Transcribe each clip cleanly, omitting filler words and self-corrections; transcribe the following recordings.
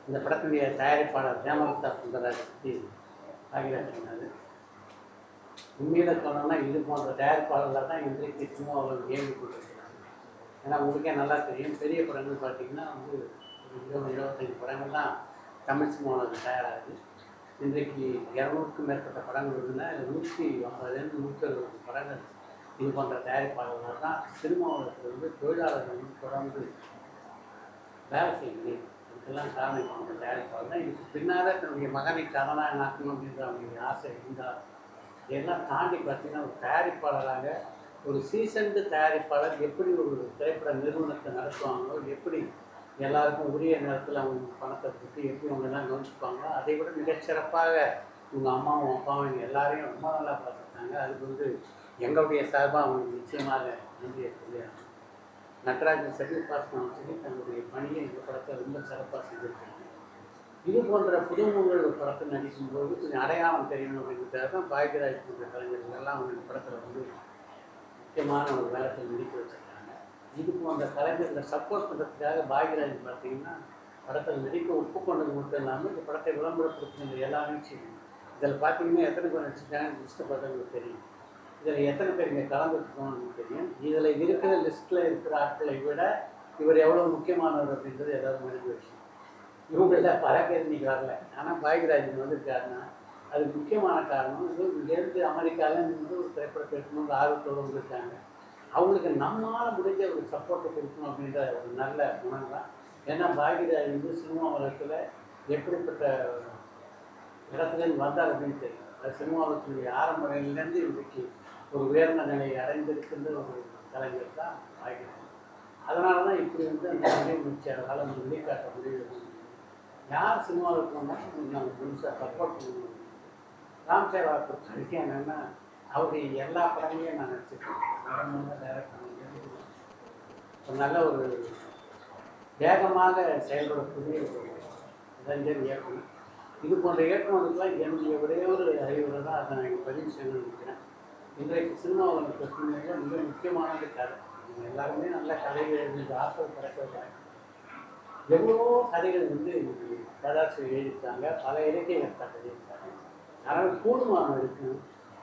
இந்த படத்தினுடைய தயாரிப்பாளர் ஹேமலதா சுந்தரராஜ் பற்றி பாக்யராஜ் சொன்னார். உண்மையில சொன்னோம்னா இது போன்ற தயாரிப்பாளர்கள் தான் இன்றைக்கு சினிமாவில் இயங்கி கொண்டிருக்கிறாங்க. ஏன்னா உங்களுக்கே நல்லா தெரியும், பெரிய படங்கள் பார்த்தீங்கன்னா வந்து ஒரு 20-25 படங்கள் தான் தமிழ் சினிமாவில் தயாராகுது. இன்றைக்கு 200க்கும் மேற்பட்ட படங்கள் இருந்தால் 150 160 படங்கள் இது போன்ற தயாரிப்பாளர்கள் தான் சினிமாவில் வந்து தொழிலாளர்கள் வந்து தொடர்ந்து வேலை செய்ய முடியும். இதுக்கெல்லாம் காரணம் அவங்க தயாரிப்பாளர் தான். இதுக்கு பின்னால் தன்னுடைய மகனை கதாநாயகன் ஆக்கணும் அப்படின்ற அவங்களுடைய ஆசை இருந்தால் இதெல்லாம் தாண்டி பார்த்தீங்கன்னா ஒரு தயாரிப்பாளராக ஒரு சீசன்டு தயாரிப்பாளர் எப்படி ஒரு திரைப்பட நிறுவனத்தை நடத்துவாங்களோ, எப்படி எல்லாருக்கும் உரிய நேரத்தில் அவங்க பணத்தை கொடுத்து எப்படி அவங்கெல்லாம் கவனிச்சுப்பாங்களோ, அதை விட மிகச்சிறப்பாக உங்கள் அம்மாவும் அப்பாவும் எல்லாரையும் ரொம்ப நல்லா பார்த்துருக்காங்க. அதுக்கு வந்து எங்களுடைய சார்பாக அவங்களுக்கு நிச்சயமாக நன்றியை சொல்லியாங்க. நடராஜன் சரி, பாஸ்கரன் சரி தன்னுடைய பணியை இந்த படத்தை ரொம்ப சிறப்பாக செஞ்சுருக்காங்க. இது போன்ற புதுமுகங்கள் ஒரு படத்தை நடிக்கும்போது கொஞ்சம் அடையாளம் தெரியணும் அப்படிங்கிறதுக்காக தான் பாக்யராஜ் போன்ற கலைஞர்கள் எல்லாம் அவங்க இந்த படத்தில் வந்து முக்கியமான ஒரு வேலத்தில் நடிக்க வச்சுருக்காங்க. இது போன்ற கலைஞர்களை சப்போர்ட் பண்ணுறதுக்காக பாக்யராஜ் பார்த்தீங்கன்னா படத்தில் நடிக்க ஒப்புக்கொண்டது மட்டும் இல்லாமல் இந்த படத்தை விளம்பரப்படுத்துகின்ற எல்லா நிகழ்ச்சியும் இதில் பார்த்தீங்கன்னா எத்தனை பேர் நடிச்சிருக்காங்கன்னு லிஸ்ட்டை பார்த்தவங்களுக்கு தெரியும். இதில் எத்தனை பேர் இங்கே கலந்துருக்கோம்னு தெரியும். இதில் இருக்கிற லிஸ்ட்டில் இருக்கிற ஆட்களை விட இவர் எவ்வளோ முக்கியமானவர் அப்படின்றது ஏதாவது மனித விஷயம். இவங்களில் பல பேர் இன்றைக்கி வரல. ஆனால் பாக்யராஜன் வந்திருக்காருன்னா அதுக்கு முக்கியமான காரணம் இது இங்கேருந்து அமெரிக்காவிலேருந்து ஒரு திரைப்படத்தை எடுக்கணுங்கிற ஆர்வத்தோடு வந்திருக்காங்க. அவங்களுக்கு நம்மளால் முடிஞ்ச ஒரு சப்போர்ட்டை கொடுக்கணும் அப்படின்ற ஒரு நல்ல குணம் தான். ஏன்னா பாக்யராஜ் வந்து சினிமா உலகத்தில் எப்படிப்பட்ட இடத்துலேருந்து வந்தார் அப்படின்னு தெரியும். அது சினிமா உலகத்தினுடைய ஆரம்ப நிலையிலேருந்து இன்றைக்கு ஒரு உயர்ந்த நிலையை அடைந்திருக்கின்ற ஒரு கலைஞர் தான் பாக்யராஜ். அதனால தான் இப்படி வந்து அந்த நிகழ்ச்சியாளரால் நம்ம வெளிக்காட்ட முடியும். யார் சினிமாவில் இருக்கணும்னா நாங்கள் முழுசாக சப்போர்ட் பண்ணணும். ராம் சேவா பொறுத்த வரைக்கும் என்னென்னா அவருடைய எல்லா படங்களையும் நான் நடிச்சிருக்கேன். டைரக்ட் ஒரு நல்ல ஒரு வேகமாக செயல்படக்கூடிய ஒரு இளைஞர் இயக்குனர். இது போன்ற இயக்குநர்களுக்கெல்லாம் என்னுடைய ஒரே ஒரு அறிவுரை தான் அதை நான் இங்கே பதிவு செய்யணும்னு நினைக்கிறேன். இன்றைக்கு சினிமா உலகத்தை சூழ்நிலை மிக முக்கியமானது கதை. எல்லாருமே நல்ல கதைகள் எழுதி ஆசை படைக்கிறாங்க. எவ்வளவோ கதைகள் வந்து கதாசிரியர் எழுதியிருக்காங்க, பல இலக்கியங்கள் எழுதியிருக்காங்க. அதனால் கூடுமான இருக்கும்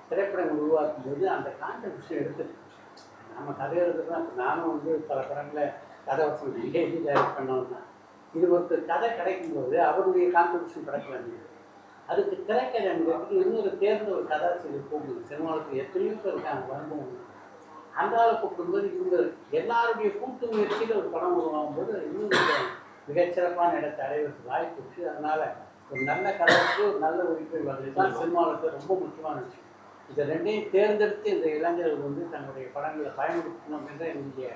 திரைப்படங்கள் உருவாக்கும் போது அந்த கான்ட்ரிபியூஷன் எடுத்துருக்கு. நம்ம கதை எழுதுதான். நானும் வந்து பல படங்களை கதை வசதி எழுதி டைரக்ட் பண்ணோம்னா இது ஒருத்தர் கதை கிடைக்கும்போது அவருடைய கான்ட்ரிபியூஷன் கிடைக்கலாங்க. அதுக்கு திரைக்கதைங்கிறதுக்கு இன்னொரு தேர்ந்த ஒரு கதாசிரியர் போகுது. சினிமாவுக்கு எத்தனையோ பேர் இருக்காங்க அனுபவம். அந்த ஆள் கூப்பிடும்போது இவங்க எல்லாருடைய கூட்டு முயற்சியில் ஒரு படம் உருவாகும் போது இன்னும் மிகச்சிறப்பான இடத்தை அடைவதற்கு வாய்ப்பு இருக்குது. அதனால் ஒரு நல்ல கதைக்கு ஒரு நல்ல உரிமை வருது தான் சினிமாவுக்கு ரொம்ப முக்கியமான விஷயம். இதை ரெண்டையும் தேர்ந்தெடுத்து இந்த இளைஞர்கள் வந்து தன்னுடைய படங்களை பயன்படுத்தணும் அப்படின்ற என்னுடைய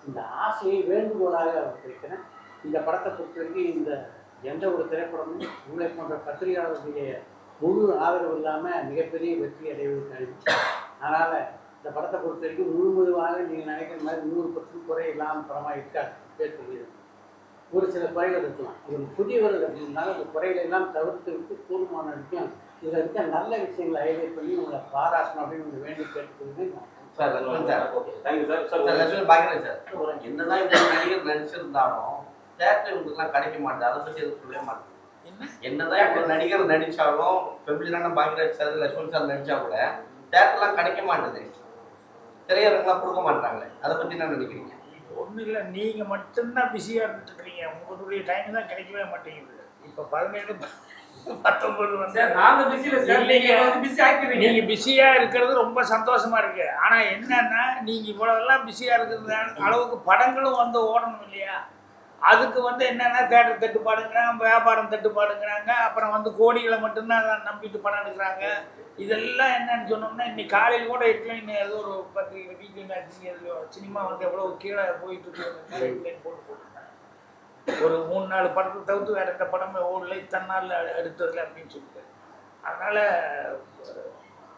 இந்த ஆசையை வேண்டுகோளாக வைக்கிறேன். இந்த படத்தை பொறுத்தவரைக்கும் இந்த எந்த ஒரு திரைப்படமும் உங்களை போன்ற பத்திரிகையாளர்களுடைய முழு ஆதரவு இல்லாமல் மிகப்பெரிய வெற்றி அடைவதற்கு அழிவு. அதனால் இந்த படத்தை பொறுத்த வரைக்கும் முழுவதுமாக நீங்கள் நினைக்கிற மாதிரி 100% குறை இல்லாமல் படமாக இருக்காது. பேசுகிறது ஒரு சில குறைகள் இருக்கலாம். ஒரு புதியவர்கள் அப்படின்னால அந்த குறைகளை எல்லாம் தவிர்த்து விட்டு கூடுமான வரைக்கும் இதில் இருக்க நல்ல விஷயங்களை ஹைலைட் பண்ணி உங்களை பாராட்டணும் அப்படின்னு உங்களை வேண்டி கேட்டுக்கொள்கிறேன். சார் பாக்யராஜ் சார், என்னதான் இந்த நடிகர் நடிச்சிருந்தாலும் தேட்டர் உங்களுக்குலாம் கிடைக்க மாட்டேன். அதை பற்றி எதுவும் சொல்லவே மாட்டேன். என்னதான் இப்போ நடிகர் நடித்தாலும் ஃபெமிலியரான பாக்யராஜ் சார் லட்சுமண் சார் நடித்தா கூட தேட்டர்லாம் கிடைக்க மாட்டேது. திரையரங்கெலாம் கொடுக்க மாட்டாங்களே, அதை பற்றி என்ன நினைக்கிறீங்க? ஒன்றும் இல்லை, நீங்கள் மட்டும்தான் பிஸியாக இருந்துட்டுருக்கீங்க. உங்களுடைய டைம் தான் கிடைக்கவே மாட்டேங்குது. இப்போ 17-19 வந்து நீங்கள் பிஸியாக இருக்கிறது ரொம்ப சந்தோஷமாக இருக்குது. ஆனால் என்னன்னா நீங்கள் இவ்வளோதெல்லாம் பிஸியாக இருக்கிறது அளவுக்கு படங்களும் வந்து ஓடணும் இல்லையா? அதுக்கு வந்து என்னென்னா தேட்டர் தட்டுப்பாடுங்கிறாங்க, வியாபாரம் தட்டுப்பாடுங்கிறாங்க, அப்புறம் வந்து கோடிகளை மட்டும்தான் நம்பிட்டு படம் எடுக்கிறாங்க. இதெல்லாம் என்னன்னு சொன்னோம்னா இன்னைக்கு காலையில் கூட ஹெட்லைன் ஏதோ ஒரு பத்திரிகை வீக்லி மேக்ஸின் சினிமா வந்து எவ்வளோ கீழே போயிட்டு இருக்கு ஹெட்லைன் போட்டுருந்தாங்க. ஒரு 3-4 படத்தை தவிர்த்து வேறு எந்த படமே ஓடலை தன்னால் எடுத்ததில்லை அப்படின்னு சொல்லிட்டு. அதனால்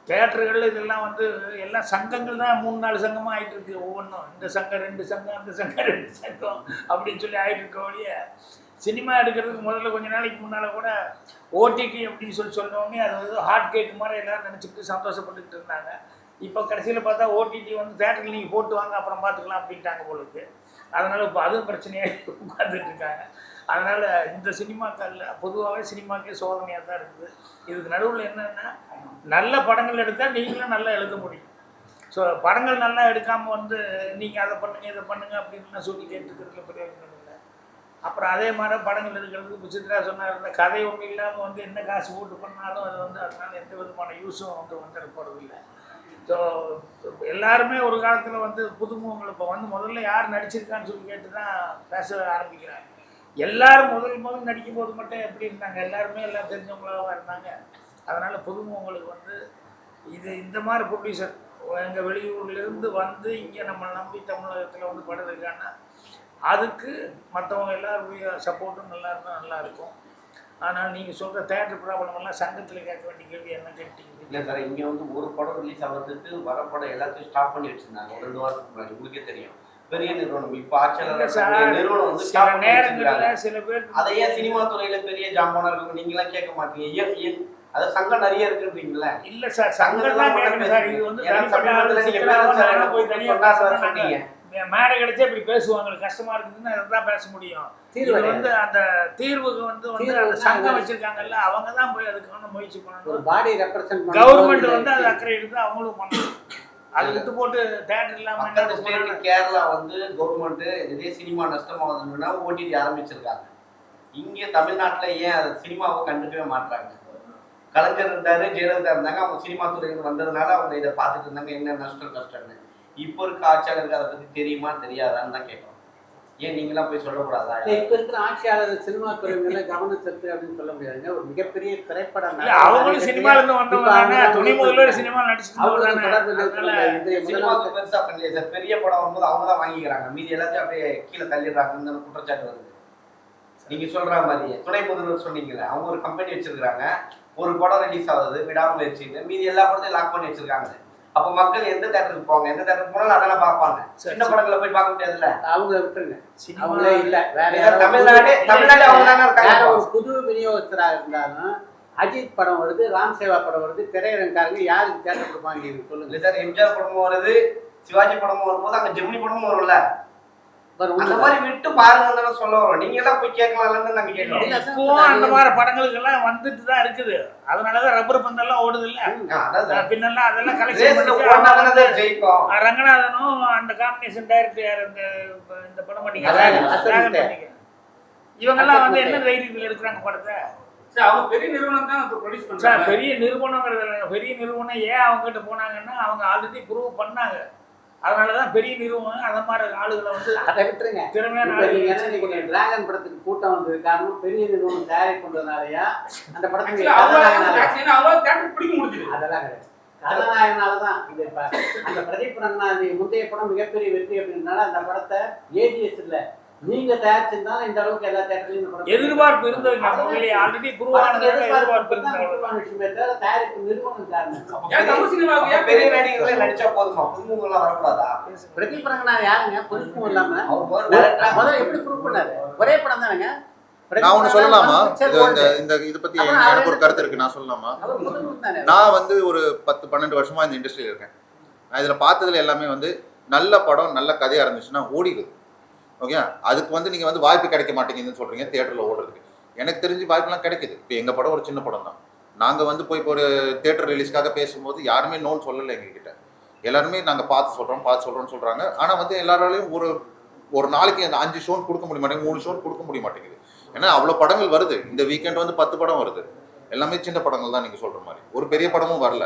தேட்டர்கள் இதெல்லாம் வந்து எல்லாம் சங்கங்கள் தான் 3-4 சங்கமாக ஆகிட்டு இருக்கு. ஒவ்வொன்றும் இந்த சங்கம் 2 சங்கம், அந்த சங்கம் 2 சங்கம் அப்படின்னு சொல்லி ஆகிட்டு இருக்க வழிய சினிமா எடுக்கிறதுக்கு முதல்ல கொஞ்ச நாளைக்கு முன்னால் கூட ஓடிடி அப்படின்னு சொன்னோடனே அது வந்து ஹாட் கேக் மாதிரி எல்லோரும் நினச்சிக்கிட்டு சந்தோஷப்பட்டுக்கிட்டு இருந்தாங்க. இப்போ கடைசியில் பார்த்தா ஓடிடி வந்து தேட்டரில் நீங்கள் போட்டு வாங்க அப்புறம் பார்த்துக்கலாம் அப்படின்ட்டாங்க போலுக்கு. அதனால் இப்போ அதுவும் பிரச்சனையாக உட்காந்துட்டு இருக்காங்க. அதனால் இந்த சினிமாக்களில் பொதுவாகவே சினிமாக்கே சோதனையாக தான் இருக்குது. இதுக்கு நடுவில் என்னென்னா நல்ல படங்கள் எடுத்தால் நீங்களும் நல்லா எழுத முடியும். ஸோ படங்கள் நல்லா எடுக்காமல் வந்து நீங்கள் அதை பண்ணுங்கள் இதை பண்ணுங்கள் அப்படின்னு சொல்லி கேட்டுக்கிறதுல பிரயோஜனம் இல்லை. அப்புறம் அதே மாதிரி படங்கள் எடுக்கிறதுக்கு இப்போ சித்ரா சொன்னார், இந்த கதை ஒன்றும் இல்லாமல் வந்து என்ன காசு போட்டு பண்ணாலும் அது வந்து அதனால் எந்த விதமான யூஸும் வந்து வந்துட போகிறதில்லை. ஸோ எல்லாருமே ஒரு காலத்தில் வந்து புதுமுகங்கள் இப்போ வந்து முதல்ல யார் நடிச்சிருக்கான்னு சொல்லி கேட்டு தான் பேச ஆரம்பிக்கிறாங்க. எல்லாரும் முதல் நடிக்கும் போது மட்டும் எப்படி இருந்தாங்க, எல்லாருமே எல்லாம் தெரிஞ்சவங்களாக இருந்தாங்க. அதனால் புதுமுகங்களுக்கு வந்து இந்த மாதிரி ப்ரொடியூசர் எங்கள் வெளியூர்லேருந்து வந்து இங்கே நம்ம நம்பி தமிழகத்தில் வந்து படுறதுக்கான அதுக்கு மற்றவங்க எல்லாருடைய சப்போர்ட்டும் நல்லா இருந்தால் நல்லாயிருக்கும். ஆனால் நீங்கள் சொல்கிற தேட்டர் ப்ராப்ளம் எல்லாம் சங்கத்தில் கேட்க வேண்டிய கேள்வி என்ன கேட்டீங்க? இல்லை சார், இங்கே வந்து ஒரு படம் ரிலீஸ் ஆகிறதுக்கு வர படம் எல்லாத்தையும் ஸ்டாப் பண்ணி வச்சுருந்தாங்க ஒரு 2 வாரத்துக்கு முன்னாடி. உங்களுக்கே தெரியும், பெரிய நிறுவனம் இப்போ ஆட்சியாளர் நிறுவனம் வந்து சில நேரங்களில் சில பேர் அதையே சினிமா துறையில பெரிய ஜாமானா இருக்கும் நீங்களாம் கேட்க மாட்டீங்க. அது சங்கம் நிறைய இருக்குன்றீங்களா? இல்லை சார், சங்கம் தான் கேட்கணும் சார். இது வந்து மேடை கிடைச்சா இப்படி பேசுவாங்க, கஷ்டமா இருக்குதுன்னு அதான் பேச முடியும். இது வந்து அந்த தீர்வுக்கு வந்து அந்த சங்கம் வச்சிருக்காங்கல்ல, அவங்க தான் போய் அதுக்கான முயற்சி பண்ணணும். பாடி ரெப்ரசன்ட் கவர்மெண்ட் வந்து அது அக்கறை எடுத்து அவங்களும் பண்ணணும். அது விட்டு போட்டு தேட்டர் இல்லாம கேரளா வந்து கவர்மெண்ட் இதே சினிமா நஷ்டமாகுதுன்னா ஓடிடி ஆரம்பிச்சிருக்காங்க. இங்கே தமிழ்நாட்டில் ஏன் அது சினிமாவை கண்டுக்கவே மாட்டாங்க? கலைஞர் இருந்தாரு, ஜெயலலிதா இருந்தாங்க, அவங்க சினிமா துறைக்கு வந்ததுனால அவங்க இதை பார்த்துட்டு இருந்தாங்க, என்ன நஷ்டம் கஷ்டம்னு. இப்போ இருக்க ஆட்சியாளருக்கு அதை பற்றி தெரியுமா தெரியாதான்னு தான் கேட்கணும். ஏன் நீங்களாம் போய் சொல்லக்கூடாதா? இப்போ இருக்கிற ஆட்சியாளர் சினிமா துறைகளை கவனம் செலுத்து அப்படின்னு சொல்ல முடியாதுங்க. ஒரு மிகப்பெரிய திரைப்படம் அவங்களும் சினிமால இருந்து வந்தவங்க, துணை முதல்வர் சினிமா நடிச்சு சினிமாவுக்கு பெருசா பண்ணலையே சார். பெரிய படம் வரும்போது அவங்க தான் வாங்கிக்கிறாங்க, மீதி எல்லாத்தையும் அப்படியே கீழே தள்ளிடுறாங்கன்னு குற்றச்சாட்டு வருது. நீங்க சொல்ற மாதிரி துணை முதல்வர் சொன்னீங்களே, அவங்க ஒரு கம்பெனி வச்சிருக்காங்க, ஒரு படம் ரிலீஸ் ஆகுது விடாமுயற்சின்னு, மீதி எல்லா படத்தையும் லாக் பண்ணி வச்சிருக்காங்க. அப்ப மக்கள் எந்த தேட்டருக்கு போவாங்க? எந்த தேட்டருக்கு போனாலும் அதெல்லாம் பார்ப்பாங்க. சின்ன படங்களை போய் பார்க்க முடியாதுல்ல. அவங்க விட்டுருங்க, அவங்களே இல்ல, வேற தமிழ்நாடு அவங்க தானே இருக்காங்க. ஒரு புது விநியோகஸ்தராக இருந்தாலும் அஜித் படம் வருது, ராம் சேவா படம் வருது, திரையரங்காரங்க யாருக்கு தேட்டர் கொடுப்பாங்க சொல்லுங்க சார். எம்ஜிஆர் படமும் வருது, சிவாஜி படமும் வரும்போது அங்க ஜெமினி படமும் வரும்ல. அந்த மாதிரி விட்டு பாருங்க சொல்ல வரோம். நீங்க எல்லாம் போய் கேட்கலாம்னு நாங்க கேட்கலாம். இப்போ அந்த மாதிரி படங்களுக்கு எல்லாம் வந்துட்டு தான் இருக்குது. அதனாலதான் ரப்பர் பந்தெல்லாம் ஓடுது இல்ல. பின்னெல்லாம் அதெல்லாம் கலெக்ஷன் ஜெயிக்கும். ரங்கநாதனும் அந்த காம்பினேஷன் டைரக்டர் யார் இந்த படம் பண்ணிக்க இவங்கெல்லாம் வந்து என்ன தைரியத்தில் எடுக்கிறாங்க படத்தை? அவங்க பெரிய நிறுவனம் தான் ப்ரொடியூஸ் பண்றாங்க. பெரிய நிறுவனங்கிறது பெரிய நிறுவனம் ஏன் அவங்க கிட்ட போனாங்கன்னா அவங்க ஆல்ரெடி ப்ரூவ் பண்ணாங்க. அதனாலதான் பெரிய நிறுவனம் அந்த மாதிரி ஆளுகளை வந்து அதை விட்டுருங்க. திறமையான டிராகன் படத்துக்கு கூட்டம் வந்தது காரணம் பெரிய நிறுவனம் தயாரிப்பு பண்றதுனாலயா? அந்த படத்துக்கு பிடிக்க முடிஞ்சது அதெல்லாம் கிடையாது, கதாநாயகனாலதான். அந்த பிரதீப் ரங்கநாத் முந்தைய படம் மிகப்பெரிய வெற்றி அப்படின்னால அந்த படத்தை ஏஜிஎஸ் இல்ல நீங்க தயாரிச்சிருந்தாலும் இந்த அளவுக்கு எல்லா தேட்டர்லயும் எதிர்பார்ப்பு இருந்தது. ஆல்ரெடி தயாரிப்பு நிறுவனம் காரணம். பெரிய நடிகர்களே நடிச்சா போதுமா? புதுமுகம்லாம் வரக்கூடாதா? பிரதீப் ரங்கநாத் யாருங்க புதுமுகம் இல்லாம முதல்ல எப்படி ப்ரூவ் பண்ணாரு? ஒரே படம் தானுங்க. நான் ஒண்ணு சொல்லலாமா? இதை பத்தி எனக்கு ஒரு கருத்து இருக்கு, நான் சொல்லலாமா? நான் வந்து ஒரு 10-12 வருஷமா இந்த இண்டஸ்ட்ரியில இருக்கேன். நான் இதுல பார்த்ததுல எல்லாமே வந்து நல்ல படம் நல்ல கதையா இருந்துச்சுன்னா ஓடிடுது. ஓகே, அதுக்கு வந்து நீங்கள் வந்து வாய்ப்பு கிடைக்க மாட்டேங்குதுன்னு சொல்கிறீங்க தேட்டரில் ஓடுறதுக்கு. எனக்கு தெரிஞ்சு வாய்ப்புலாம் கிடைக்குது. இப்போ எங்கள் படம் ஒரு சின்ன படம் தான். நாங்கள் வந்து போய் இப்போ ஒரு தேட்டர் ரிலீஸ்க்காக பேசும்போது யாருமே நோன்னு சொல்லலை எங்ககிட்ட. எல்லாருமே நாங்கள் பார்த்து சொல்கிறோம்னு சொல்கிறாங்க. ஆனால் வந்து எல்லாராலையும் ஒரு நாளைக்கு அந்த 5 ஷோன் கொடுக்க முடிய மாட்டேங்குது, 3 ஷோன் கொடுக்க முடிய மாட்டேங்குது. ஏன்னா அவ்வளோ படங்கள் வருது. இந்த வீக்கெண்ட் வந்து 10 படம் வருது. எல்லாமே சின்ன படங்கள் தான் நீங்கள் சொல்கிற மாதிரி. ஒரு பெரிய படமும் வரல.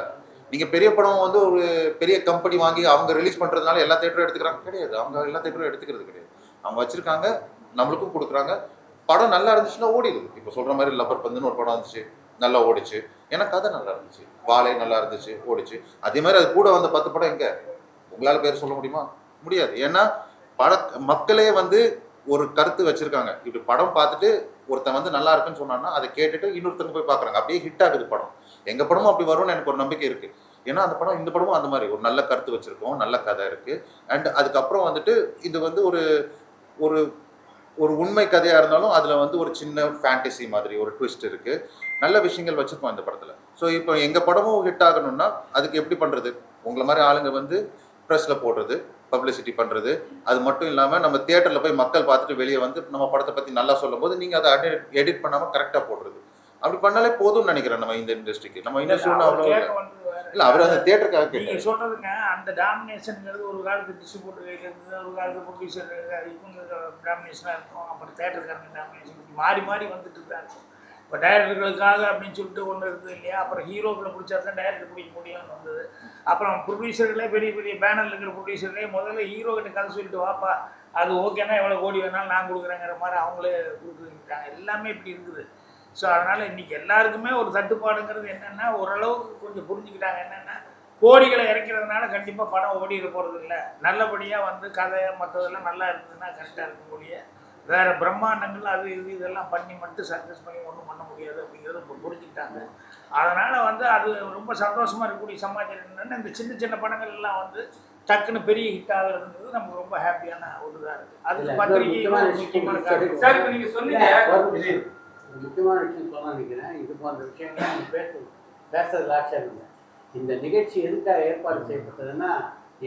நீங்கள் பெரிய படம் வந்து ஒரு பெரிய கம்பெனி வாங்கி அவங்க ரிலீஸ் பண்ணுறதுனால எல்லா தேட்டரும் எடுத்துக்கிறாங்க கிடையாது. அவங்க எல்லா தேட்டரும் எடுத்துக்கிறது கிடையாது. அவங்க வச்சிருக்காங்க, நம்மளுக்கும் கொடுக்குறாங்க. படம் நல்லா இருந்துச்சுன்னா ஓடிடுது. இப்போ சொல்கிற மாதிரி லப்பர் பந்துன்னு ஒரு படம் இருந்துச்சு, நல்லா ஓடிச்சு. ஏன்னா கதை நல்லா இருந்துச்சு, வாழை நல்லா இருந்துச்சு, ஓடிச்சு. அதே மாதிரி அது கூட வந்த 10 படம் எங்கே உங்களால் பேர் சொல்ல முடியுமா? முடியாது. ஏன்னா மக்களே வந்து ஒரு கருத்து வச்சுருக்காங்க. இப்படி படம் பார்த்துட்டு ஒருத்தன் வந்து நல்லா இருக்குன்னு சொன்னான்னா அதை கேட்டுட்டு இன்னொருத்தங்க போய் பார்க்குறாங்க. அப்படியே ஹிட் ஆகுது படம். எங்கள் படமும் அப்படி வரும்னு எனக்கு ஒரு நம்பிக்கை இருக்குது. ஏன்னா அந்த படம் இந்த படமும் அந்த மாதிரி ஒரு நல்ல கருத்து வச்சுருக்கோம், நல்ல கதை இருக்குது. அண்ட் அதுக்கப்புறம் வந்துட்டு இது வந்து ஒரு ஒரு ஒரு உண்மை கதையாக இருந்தாலும் அதில் வந்து ஒரு சின்ன ஃபேண்டசி மாதிரி ஒரு ட்விஸ்ட் இருக்குது. நல்ல விஷயங்கள் வச்சுருக்கோம் இந்த படத்தில். ஸோ இப்போ எங்கள் படமும் ஹிட் ஆகணும்னா அதுக்கு எப்படி பண்ணுறது? உங்களை மாதிரி ஆளுங்க வந்து ப்ரெஸ்ஸில் போடுறது, பப்ளிசிட்டி பண்ணுறது. அது மட்டும் இல்லாமல் நம்ம தியேட்டரில் போய் மக்கள் பார்த்துட்டு வெளியே வந்து நம்ம படத்தை பற்றி நல்லா சொல்லும் போது நீங்கள் அதை எடிட் பண்ணாமல் கரெக்டாக போடுறது. அப்படி பண்ணாலே போதும்னு நினைக்கிறேன் நம்ம இந்த இண்டஸ்ட்ரிக்கு. நம்ம இண்டஸ்ட்ரி அவ்வளோ இல்லை, அவர் அந்த தியேட்டருக்காக நீங்கள் சொல்கிறதுங்க. அந்த டாமினேஷனுங்கிறது ஒரு காலத்து டிஸ்ட்ரிபியூட்டர் கையில் இருந்தது, ஒரு காலத்து ப்ரொடியூசர் இவங்க டாமினேஷனாக இருக்கும், அப்புறம் தேட்டருக்காரங்க டாமினேஷன் மாறி மாறி வந்துட்டு தான் இருக்கும். இப்போ டைரக்டர்களுக்காக அப்படின்னு சொல்லிட்டு ஒன்று இருந்தது இல்லையா, அப்புறம் ஹீரோக்களை பிடிச்சா தான் டைரக்டர் பிடிக்க முடியும்னு வந்தது. அப்புறம் ப்ரொடியூசர்களே பெரிய பெரிய பேனரில் இருக்கிற ப்ரொடியூசர்களே முதல்ல ஹீரோ கிட்ட கதை சொல்லிட்டு வாப்பா, அது ஓகேனா எவ்வளோ கோடி வேணாலும் நான் கொடுக்குறேங்கிற மாதிரி அவங்களே கொடுக்குறாங்க. எல்லாமே இப்படி இருக்குது. ஸோ அதனால் இன்றைக்கி எல்லாருக்குமே ஒரு தட்டுப்பாடுங்கிறது என்னென்னா, ஓரளவுக்கு கொஞ்சம் புரிஞ்சுக்கிட்டாங்க. என்னென்னா, கோடிகளை இறக்கிறதுனால கண்டிப்பாக படம் ஓடிட போகிறது இல்லை. நல்லபடியாக வந்து கதை மற்றதெல்லாம் நல்லா இருந்ததுன்னா கரெக்டாக இருக்கக்கூடிய வேறு பிரம்மாண்டங்கள் அது இது இதெல்லாம் பண்ணி மட்டும் சக்ஸஸ் பண்ணி ஒன்றும் பண்ண முடியாது அப்படிங்கிறத இப்போ புரிஞ்சுக்கிட்டாங்க. அதனால் வந்து அது ரொம்ப சந்தோஷமாக இருக்கக்கூடிய சமாச்சாரம் என்னென்னா, இந்த சின்ன சின்ன படங்கள் எல்லாம் வந்து டக்குன்னு பெரிய ஹிட் ஆகுறதுன்றது நமக்கு ரொம்ப ஹாப்பியான ஒரு இதாக இருக்குது. அது பத்திரிகை முக்கியமான காரணம். சார் இப்போ நீங்கள் சொன்னீங்க முக்கியமான விஷயம் சொல்ல நினைக்கிறேன். இது போன்ற விஷயங்கள் பேசுறது ஆட்சியாக இல்லை. இந்த நிகழ்ச்சி எதுக்காக ஏற்பாடு செய்யப்பட்டதுன்னா,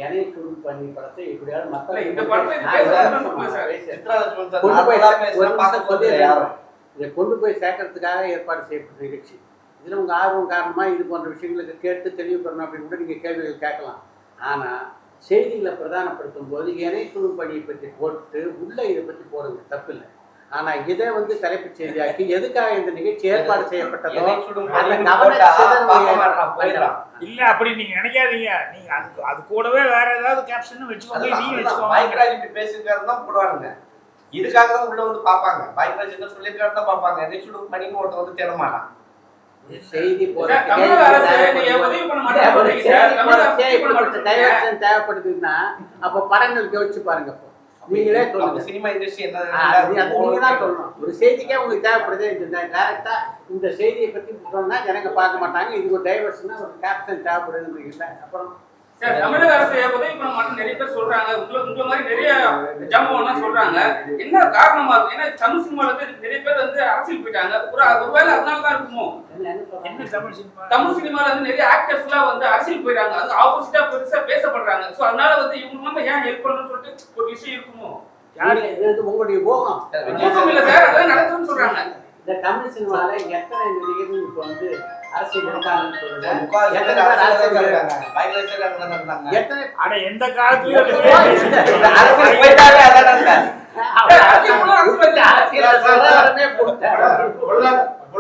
எனை சுருள் பண்ணி படத்தை எப்படியாவது மக்களை இதை கொண்டு போய் சேர்க்கறதுக்காக ஏற்பாடு செய்யப்பட்ட நிகழ்ச்சி. இதில் உங்கள் ஆர்வம் காரணமாக இது போன்ற விஷயங்களுக்கு கேட்டு தெளிவு பண்ணணும் அப்படின்னு கூட நீங்கள் கேள்விகள் கேட்கலாம். ஆனால் செய்திகளை பிரதானப்படுத்தும் போது எனை சுருள் பணியை பற்றி போட்டு உள்ளே இதை பற்றி போடுங்க, தப்பில்லை. ஆனா இதை வந்து தலைப்பு செய்தியாக்கி எதுக்காக இந்த நிகழ்ச்சி ஏற்பாடு செய்யப்பட்டதோ இல்ல அப்படி நீங்க நினைக்காதீங்க. நீங்க அது கூடவே வேற ஏதாவது கேப்ஷன் வச்சுக்கோங்க, நீங்க வச்சுக்கோங்க. பாய்கராஜ் இப்படி பேசியிருக்காரு தான் போடுவாங்க. இதுக்காக தான் உள்ள வந்து பார்ப்பாங்க. பாய்கராஜ் என்ன சொல்லியிருக்காரு தான் பார்ப்பாங்க. நெக்ஸ்ட் பண்ணின்னு ஒருத்த வந்து தேட மாட்டான். செய்தி தேவைப்படுதுன்னா அப்ப படங்கள் யோசிச்சு பாருங்க. நீங்களே சொல்லுங்க, சினிமா இண்டஸ்ட்ரி என்ன நீங்க தான் சொல்லணும். ஒரு செய்திக்கே உங்களுக்கு தேவைப்படுது. டைரக்டா இந்த செய்தியை பத்தி சொன்னா ஜனங்க பார்க்க மாட்டாங்க. இது ஒரு டைவர்ஷனா ஒரு கேப்ஷன் தேவைப்படுதுன்னு. அப்புறம் சார் தமிழக அரசு உதவி பண்ண மாட்டேன்னு நிறைய பேர் சொல்றாங்க. உங்களை மாதிரி நிறைய ஜாம்பவான்லாம் சொல்றாங்க. என்ன காரணமா இருக்கு? ஏன்னா தமிழ் சினிமால வந்து நிறைய பேர் வந்து அரசியல் போயிட்டாங்க. ஒருவேளை அதனாலதான் இருக்குமோ? என்ன தமிழ் சினிமால வந்து நிறைய ஆக்டர்ஸ் எல்லாம் வந்து அரசியல் போயிட்டாங்க. அது ஆப்போசிட்டா பெருசா பேசப்படுறாங்க. சோ அதனால வந்து இவங்க நம்ம ஏன் ஹெல்ப் பண்ணணும்னு சொல்லிட்டு ஒரு விஷயம் இருக்குமோ? உங்களுடைய போகம் இல்ல சார், அதான் நடக்குதுன்னு சொல்றாங்க. இந்த தமிழ் சினிமால எத்தனை நடிகர்கள் இப்ப வந்து அரசியல் இருக்காங்கன்னு சொல்லுங்க. எந்த காலத்துலயும் அரசியல்